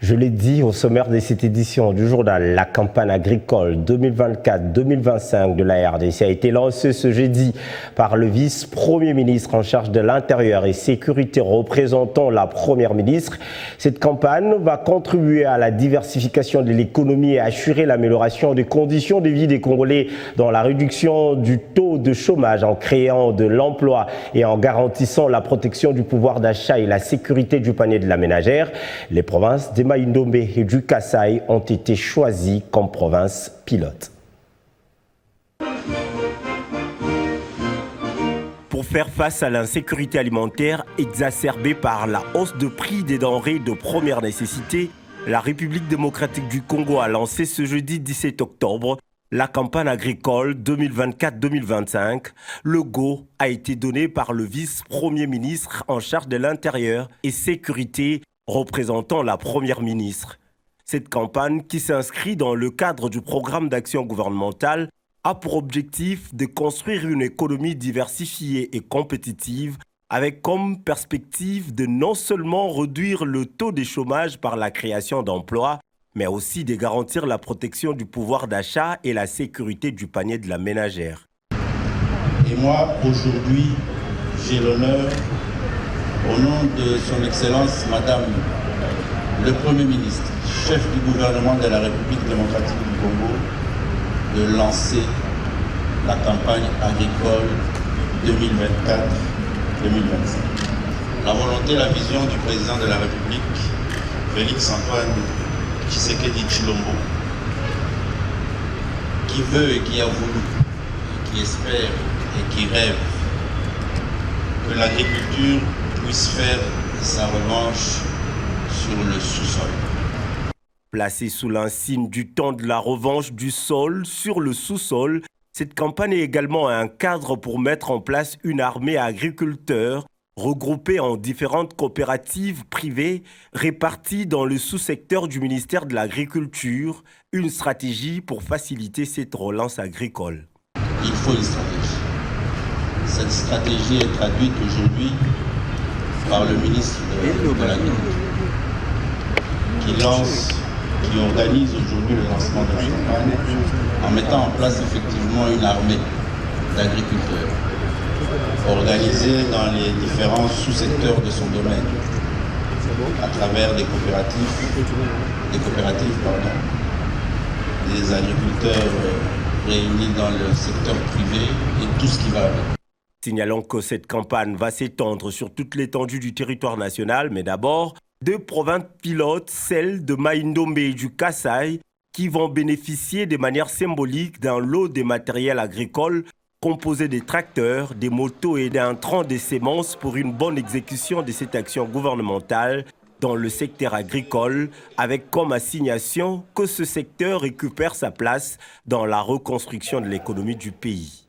Je l'ai dit au sommaire de cette édition du journal, la campagne agricole 2024-2025 de la RDC a été lancée ce jeudi par le vice-premier ministre en charge de l'Intérieur et Sécurité représentant la première ministre. Cette campagne va contribuer à la diversification de l'économie et assurer l'amélioration des conditions de vie des Congolais dans la réduction du taux de chômage en créant de l'emploi et en garantissant la protection du pouvoir d'achat et la sécurité du panier de la ménagère. Les provinces des Mai-Ndombe et du Kasaï ont été choisies comme provinces pilotes. Pour faire face à l'insécurité alimentaire exacerbée par la hausse de prix des denrées de première nécessité, la République démocratique du Congo a lancé ce jeudi 17 octobre la campagne agricole 2024-2025. Le go a été donné par le vice-premier ministre en charge de l'Intérieur et Sécurité représentant la première ministre. Cette campagne, qui s'inscrit dans le cadre du programme d'action gouvernementale, a pour objectif de construire une économie diversifiée et compétitive avec comme perspective de non seulement réduire le taux de chômage par la création d'emplois, mais aussi de garantir la protection du pouvoir d'achat et la sécurité du panier de la ménagère. Et moi, aujourd'hui, j'ai l'honneur, au nom de son Excellence, Madame le Premier ministre, chef du gouvernement de la République démocratique du Congo, de lancer la campagne agricole 2024-2025. La volonté et la vision du président de la République, Félix Antoine Tshisekedi Tshilombo, qui veut et qui a voulu, qui espère et qui rêve que l'agriculture puisse faire sa revanche sur le sous-sol. Placée sous l'insigne du temps de la revanche du sol sur le sous-sol, cette campagne est également un cadre pour mettre en place une armée agriculteurs regroupée en différentes coopératives privées réparties dans le sous-secteur du ministère de l'Agriculture, une stratégie pour faciliter cette relance agricole. Il faut une stratégie. Cette stratégie est traduite aujourd'hui par le ministre de l'Agriculture, qui organise aujourd'hui le lancement de la campagne en mettant en place effectivement une armée d'agriculteurs organisée dans les différents sous-secteurs de son domaine à travers des agriculteurs réunis dans le secteur privé et tout ce qui va avec. Signalons que cette campagne va s'étendre sur toute l'étendue du territoire national, mais d'abord, 2 provinces pilotes, celles de Mai-Ndombe et du Kasaï, qui vont bénéficier de manière symbolique d'un lot de matériel agricole composé de tracteurs, des motos et d'intrants de semences pour une bonne exécution de cette action gouvernementale dans le secteur agricole, avec comme assignation que ce secteur récupère sa place dans la reconstruction de l'économie du pays.